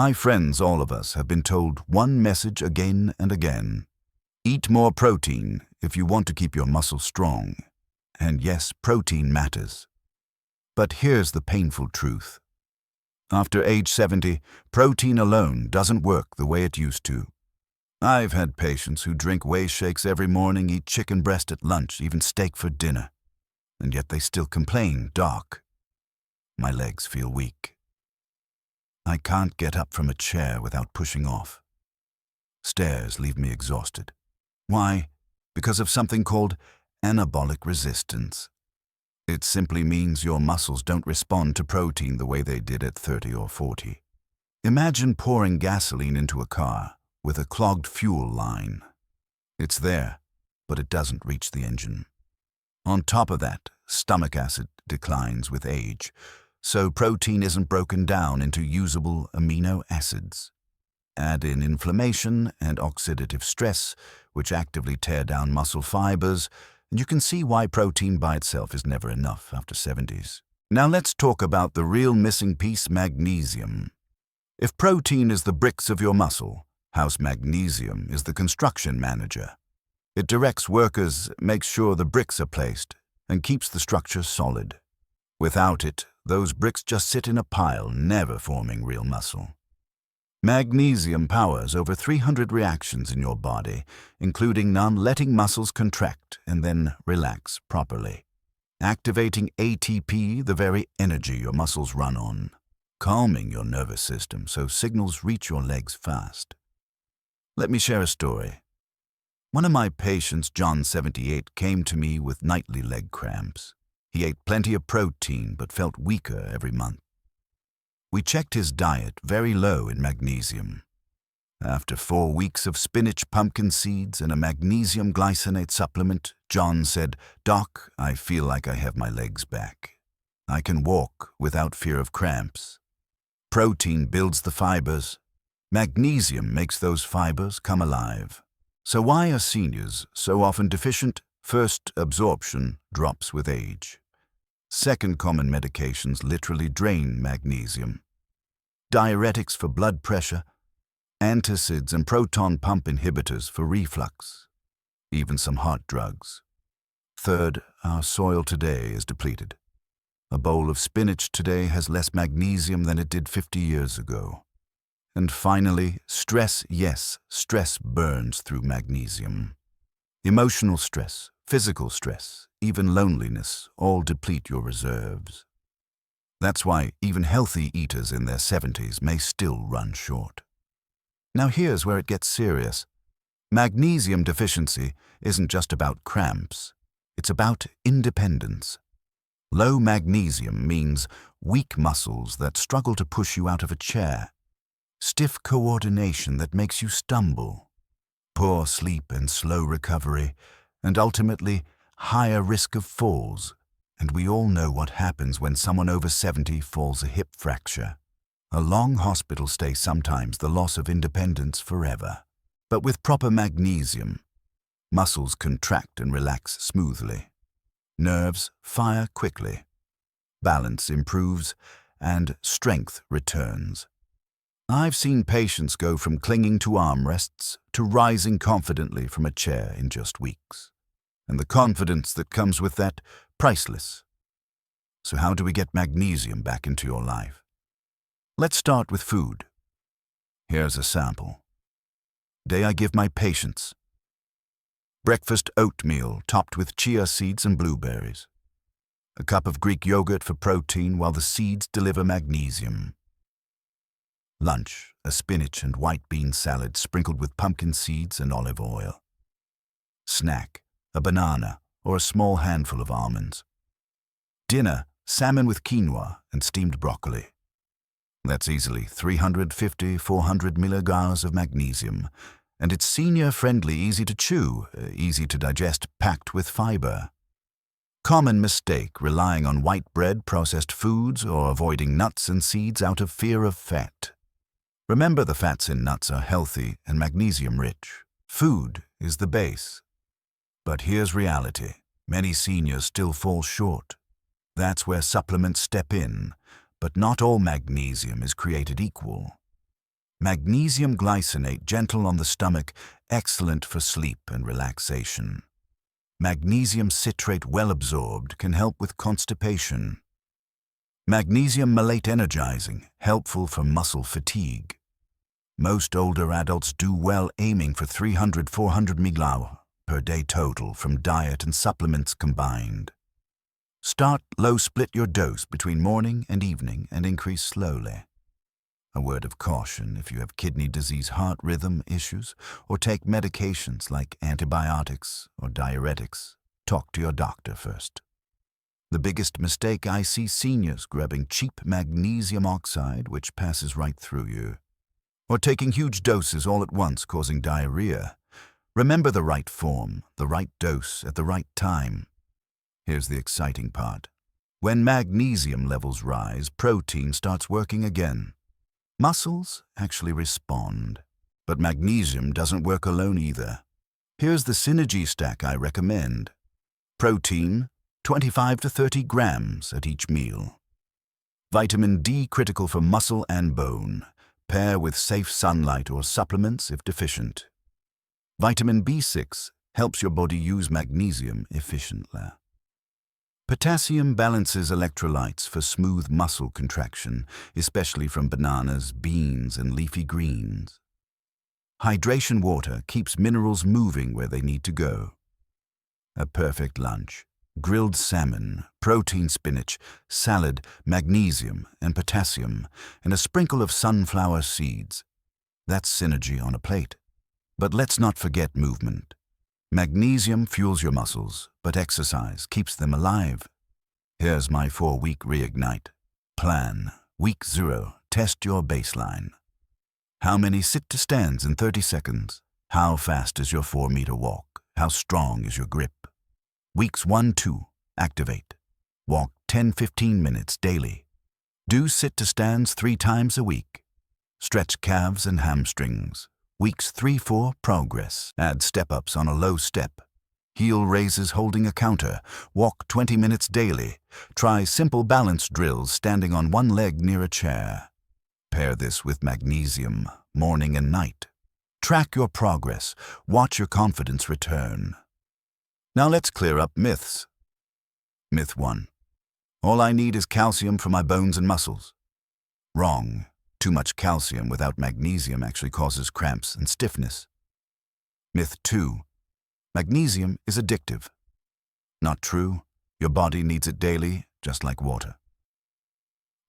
My friends, all of us, have been told one message again and again. Eat more protein if you want to keep your muscles strong. And yes, protein matters. But here's the painful truth. After age 70, protein alone doesn't work the way it used to. I've had patients who drink whey shakes every morning, eat chicken breast at lunch, even steak for dinner. And yet they still complain, "Doc, my legs feel weak. I can't get up from a chair without pushing off. Stairs leave me exhausted." Why? Because of something called anabolic resistance. It simply means your muscles don't respond to protein the way they did at 30 or 40. Imagine pouring gasoline into a car with a clogged fuel line. It's there, but it doesn't reach the engine. On top of that, stomach acid declines with age, so protein isn't broken down into usable amino acids. Add in inflammation and oxidative stress, which actively tear down muscle fibers, and you can see why protein by itself is never enough after 70s. Now let's talk about the real missing piece, magnesium. If protein is the bricks of your muscle, house magnesium is the construction manager. It directs workers, makes sure the bricks are placed, and keeps the structure solid. Without it, those bricks just sit in a pile, never forming real muscle. Magnesium powers over 300 reactions in your body, including letting muscles contract and then relax properly, activating ATP, the very energy your muscles run on, calming your nervous system so signals reach your legs fast. Let me share a story. One of my patients, John, 78, came to me with nightly leg cramps. He ate plenty of protein but felt weaker every month. We checked his diet, very low in magnesium. After 4 weeks of spinach, pumpkin seeds, and a magnesium glycinate supplement, John said, "Doc, I feel like I have my legs back. I can walk without fear of cramps. Protein builds the fibers. Magnesium makes those fibers come alive." So why are seniors so often deficient? First, absorption drops with age. Second, common medications literally drain magnesium. Diuretics for blood pressure, antacids and proton pump inhibitors for reflux, even some heart drugs. Third, our soil today is depleted. A bowl of spinach today has less magnesium than it did 50 years ago. And finally, stress. Yes, stress burns through magnesium. Emotional stress, physical stress, even loneliness all deplete your reserves. That's why even healthy eaters in their 70s may still run short. Now here's where it gets serious. Magnesium deficiency isn't just about cramps. It's about independence. Low magnesium means weak muscles that struggle to push you out of a chair, stiff coordination that makes you stumble, poor sleep and slow recovery, and ultimately higher risk of falls. And we all know what happens when someone over 70 falls a hip fracture. A long hospital stay, sometimes the loss of independence forever. But with proper magnesium, muscles contract and relax smoothly. Nerves fire quickly. Balance improves and strength returns. I've seen patients go from clinging to armrests to rising confidently from a chair in just weeks. And the confidence that comes with that, priceless. So how do we get magnesium back into your life? Let's start with food. Here's a sample. Day I give my patients. Breakfast oatmeal topped with chia seeds and blueberries. A cup of Greek yogurt for protein while the seeds deliver magnesium. Lunch, a spinach and white bean salad sprinkled with pumpkin seeds and olive oil. Snack, a banana or a small handful of almonds. Dinner, salmon with quinoa and steamed broccoli. That's easily 350-400 milligrams of magnesium, and it's senior-friendly, easy to chew, easy to digest, packed with fiber. Common mistake, relying on white bread, processed foods, or avoiding nuts and seeds out of fear of fat. Remember, the fats in nuts are healthy and magnesium-rich. Food is the base. But here's reality. Many seniors still fall short. That's where supplements step in, but not all magnesium is created equal. Magnesium glycinate, gentle on the stomach, excellent for sleep and relaxation. Magnesium citrate, well absorbed, can help with constipation. Magnesium malate, energizing, helpful for muscle fatigue. Most older adults do well, aiming for 300-400 mg per day total from diet and supplements combined. Start low, split your dose between morning and evening, and increase slowly. A word of caution: if you have kidney disease, heart rhythm issues, or take medications like antibiotics or diuretics, talk to your doctor first. The biggest mistake I see: seniors grabbing cheap magnesium oxide, which passes right through you, or taking huge doses all at once, causing diarrhea. Remember the right form, the right dose at the right time. Here's the exciting part. When magnesium levels rise, protein starts working again. Muscles actually respond, but magnesium doesn't work alone either. Here's the synergy stack I recommend. Protein, 25 to 30 grams at each meal. Vitamin D, critical for muscle and bone. Pair with safe sunlight or supplements if deficient. Vitamin B6 helps your body use magnesium efficiently. Potassium balances electrolytes for smooth muscle contraction, especially from bananas, beans, and leafy greens. Hydration water keeps minerals moving where they need to go. A perfect lunch: grilled salmon, protein spinach, salad, magnesium and potassium, and a sprinkle of sunflower seeds. That's synergy on a plate. But let's not forget movement. Magnesium fuels your muscles, but exercise keeps them alive. Here's my 4-week reignite plan. Week 0, test your baseline. How many sit-to-stands in 30 seconds? How fast is your 4-meter walk? How strong is your grip? Weeks 1-2, activate. Walk 10-15 minutes daily. Do sit-to-stands 3 times a week. Stretch calves and hamstrings. Weeks 3-4, progress. Add step-ups on a low step. Heel raises holding a counter. Walk 20 minutes daily. Try simple balance drills standing on one leg near a chair. Pair this with magnesium, morning and night. Track your progress. Watch your confidence return. Now let's clear up myths. Myth 1. All I need is calcium for my bones and muscles. Wrong. Too much calcium without magnesium actually causes cramps and stiffness. Myth 2. Magnesium is addictive. Not true. Your body needs it daily, just like water.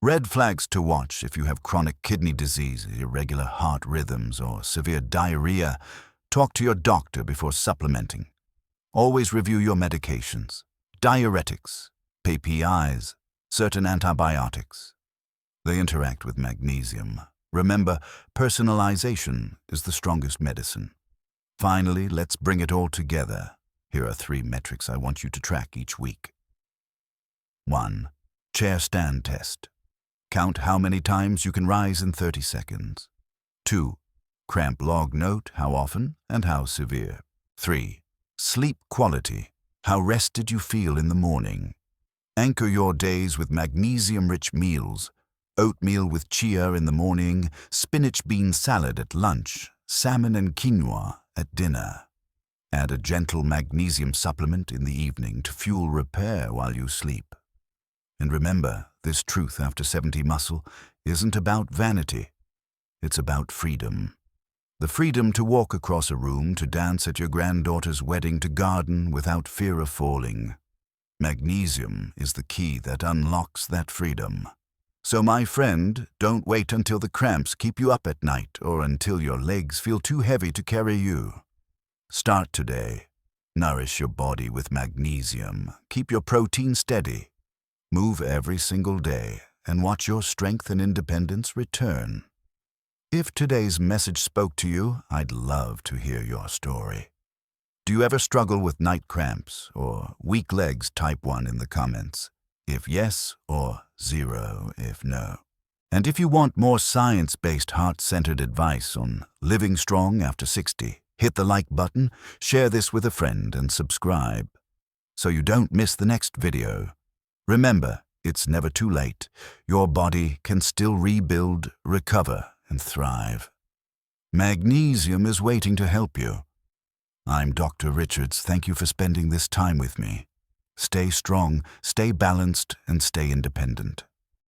Red flags to watch: if you have chronic kidney disease, irregular heart rhythms, or severe diarrhea, talk to your doctor before supplementing. Always review your medications: diuretics, PPIs, certain antibiotics. They interact with magnesium. Remember, personalization is the strongest medicine. Finally, let's bring it all together. Here are 3 metrics I want you to track each week. 1. Chair stand test. Count how many times you can rise in 30 seconds. 2. Cramp log, note how often and how severe. 3. Sleep quality. How rested you feel in the morning. Anchor your days with magnesium-rich meals: oatmeal with chia in the morning, spinach bean salad at lunch, salmon and quinoa at dinner. Add a gentle magnesium supplement in the evening to fuel repair while you sleep. And remember, this truth after 70 muscle isn't about vanity. It's about freedom. The freedom to walk across a room, to dance at your granddaughter's wedding, to garden without fear of falling. Magnesium is the key that unlocks that freedom. So my friend, don't wait until the cramps keep you up at night or until your legs feel too heavy to carry you. Start today. Nourish your body with magnesium. Keep your protein steady. Move every single day and watch your strength and independence return. If today's message spoke to you, I'd love to hear your story. Do you ever struggle with night cramps or weak legs? Type 1 in the comments if yes, or 0 if no. And if you want more science-based, heart-centered advice on living strong after 60, hit the like button, share this with a friend, and subscribe so you don't miss the next video. Remember, it's never too late. Your body can still rebuild, recover, and thrive. Magnesium is waiting to help you. I'm Dr. Richards. Thank you for spending this time with me. Stay strong, stay balanced, and stay independent.